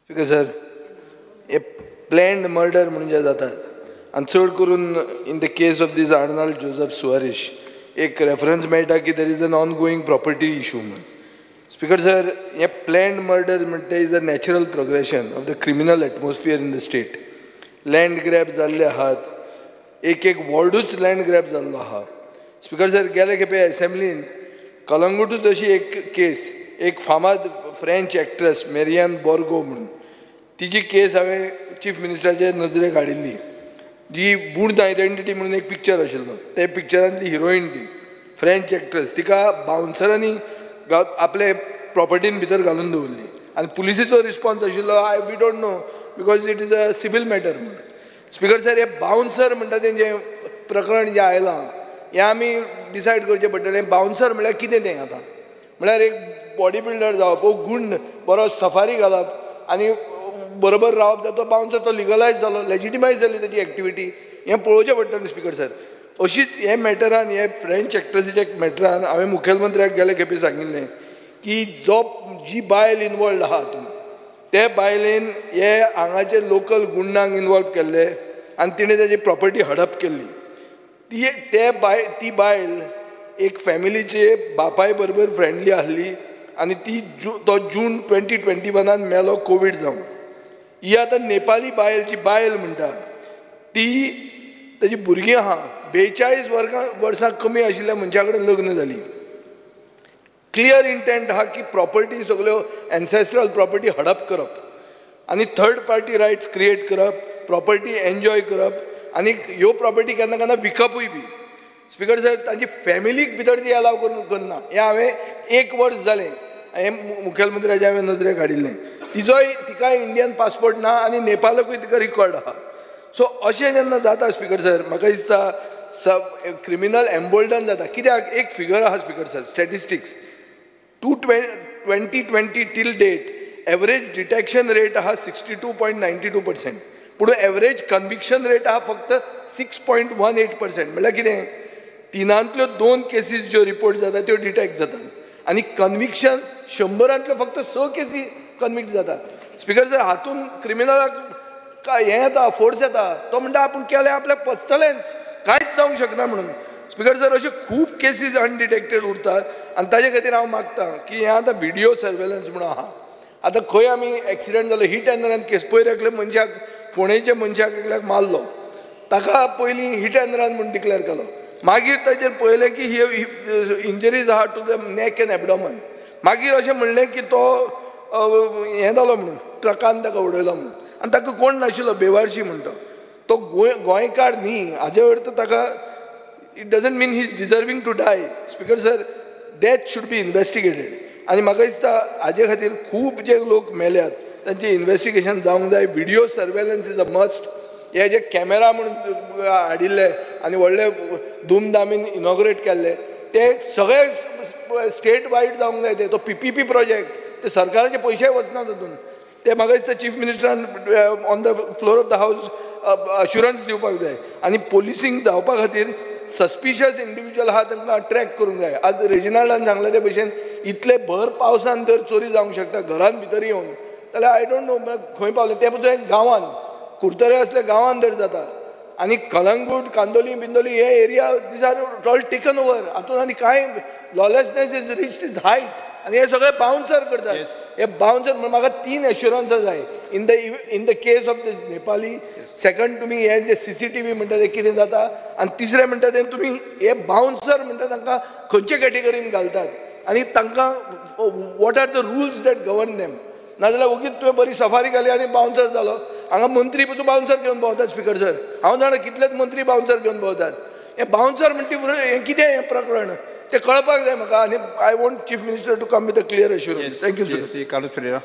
Because sir हे planned murder म्हणजे जातात आणि चड करून in the case of this Arnold Joseph Soares एक रेफरन्स मेळटा की there is an ongoing property issue म्हणून. स्पीकर सर हे प्लॅन्ड मर्डर म्हणटा is a natural progression of the criminal atmosphere in the state. Land grab जाल्ले आहात, एक वॉर्डूच लँड ग्रॅब जाल्लो आहा. स्पीकर सर गेले खेपे असेंब्लीन कलंगूटूच अशी एक केस, एक फामाद फ्रेंच एक्ट्रेस मेरियान बोर्गो म्हणून तिची केस हांवें चीफ मिनिस्टराचे नजरेक हाडिल्ली. जी बूर्ड आयडेंटिटी म्हणून एक पिक्चर आशिल्लो, ते पिक्चरांतली हिरोईन ती फ्रेंच एक्ट्रेस, तिका बाउन्सरांनी आपले प्रॉपर्टीन भितर घालून दवरली आनी पुलिसीचो रिस्पॉन्स आशिल्लो we don't know because it is a civil matter म्हणून. स्पीकर सर हे बाउन्सर म्हणटा तेंचें प्रकरण जें आयलां हें आमी डिसायड करचें पडटलें. बाउन्सर म्हळ्यार कितें तें आतां म्हळ्यार एक बॉडी बिल्डर जावप, गुंड बरो सफारी घालप आनी बरोबर रावप जाता तो बाउन्सर, तो लिगलायज जालो, लेजिटिमायज जाली ताची एक्टिविटी. हें पळोवचें पडटलें स्पीकर सर. अशीच हे मॅटरान, हे फ्रेंच एक्ट्रेसीच्या मॅटरान हांवें मुखेलमंत्र्याक गेले खेपे सांगिल्लें की जी बायल इनवॉल्ड आहा हातून ते बायलेन हे हांगाचे लोकल गुंडांक इनवॉल्व केल्ले आनी तिणें ताची प्रॉपर्टी हडप केल्ली. ती बायल एक फॅमिलीचे बापाय बरोबर फ्रेंडली आसली आनी तो जून 2021 मेलो कोवीड जावन. ही आतां नेपाली बायल जी बायल म्हणटा ती ताजी भुरगीं आहा 42 वर्सां कमी आशिल्ल्या मनशा कडेन लग्न जाली. क्लियर इंटेंट आहा की प्रॉपर्टी सगल्यो एन्सेस्ट्रल प्रॉपर्टी हडप करप आनी थर्ड पार्टी रायट्स क्रिएट करप, प्रॉपर्टी एन्जॉय करप आनी ह्यो प्रॉपर्टी केन्ना केन्ना विकपूय बी. स्पीकर सर तांची फॅमिलीक भितर ती अलाव करना. हें हांवें 1 वर्स जालें हें मुखेलमंत्र्याचे हांवें नजरेक हाडिल्लें. तिकाय इंडियन पासपोर्ट ना आनी नेपालाकूय तिका रिकॉर्ड आहा. सो अशें जेन्ना जाता स्पीकर सर म्हाका दिसता क्रिमिनल एम्बोल्डन जाता. कित्याक एक फिगर आहा speaker sir, statistics 2020 till date average detection rate आहा 62.92%, पूण एवरेज कन्विक्शन रेट आहा फक्त 6.18%. म्हळ्यार कितें, 3तल्यो 2 केसीस ज्यो रिपोर्ट जाता त्यो डिटेक्ट जातात आनी कन्विक्शन 100तल्यो फक्त 6 केसी कन्विक्ट जाता. स्पीकर सर हातून क्रिमिनलाक हें येता, फोर्स येता, तो म्हणटा आपूण केलें आपल्याक पचतलेंच, कांयच जावंक शकना म्हणून. स्पीकर सर अशे खूब केसीस अनडिटेक्टेड उरतात आनी ताजे खातीर हांव मागतां की हें आतां व्हिडिओ सर्वेलन्स म्हणून आहा. आतां खंय आमी एक्सिडेंट जालो, हिट एंड रन केस, पयर एकल्या मनशाक फोंडेच्या मनशाक एकल्याक मारलो, ताका पयलीं हिट एंड रन म्हणून डिक्लेअर केलो. मागीर ताचेर पळयलें की ही इंजरीज आहा टू द नॅक एंड एबडॉमन. मागीर अशें म्हणलें की तो हें जालो म्हणून, ट्रकान ताका उडयलो म्हणून आनी ताका कोण नाशिल्लो, बेवारशी म्हणटा तो गोंयकार न्ही. हाजे अर्थ ताका it doesn't mean he is deserving to die. Speaker sir death should be investigated आनी म्हाका दिसता हाजे खातीर खूब जे लोक मेल्यात तांचें इन्वेस्टिगेशन जावंक जाय. Video surveillance is a must. हे जे कॅमेरा म्हणून हाडिल्ले आनी व्हडले धूमधामीन इनॉग्रेट केल्ले ते सगळे स्टेट वायड जावंक जाय. तो PPP प्रोजेक्ट ते सरकाराचे पयशे वचना तातूंत. ते म्हाका दिसता चीफ मिनिस्टरान on the floor of the house assurance दिवपाक जाय आनी पोलिसींग जावपा खातीर सस्पिशियस इंडिविज्युअल आहा तांकां ट्रॅक करूंक जाय. आज रेजिनाल्डान सांगले ते भशेन इतले भर पावसान जर चोरी जावंक शकता घरान भितर येवन, जाल्यार आय डोंट नो खंय पावले. ते पसून एक गांवान कुर्तरे असले गांवान जर जाता आनी कलंगूट, कांदोली बिंदोली हे area these are all taken over. हातून आनी कांय lawlessness is reached its height आनी हे सगळे बाउन्सर करतात. हे बाउन्सर म्हाका 3 एश्युरन्स जाय in the case of these Nepali. Second तुमी हे जे CCTV म्हणटा ते कितें जाता आनी तिसरें म्हणटा तें तुमी हे बाउन्सर म्हणटा तांकां खंयचे कॅटेगरीन घालतात आनी तांकां what are the rules that govern them. नाजाल्यार ओगीच तुवें बरी सफारी घाली आनी बाउन्सर जालो. हांगा मंत्री पसून बाउन्सर घेवन भोंवतात स्पीकर सर. हांव जाणा कितलेच मंत्री बाउन्सर घेवन भोंवतात. हे बाउन्सर म्हणटी हें कितें हें प्रकरण तें कळपाक जाय म्हाका. आनी I want chief minister to come with a clear assurance. Thank you sir.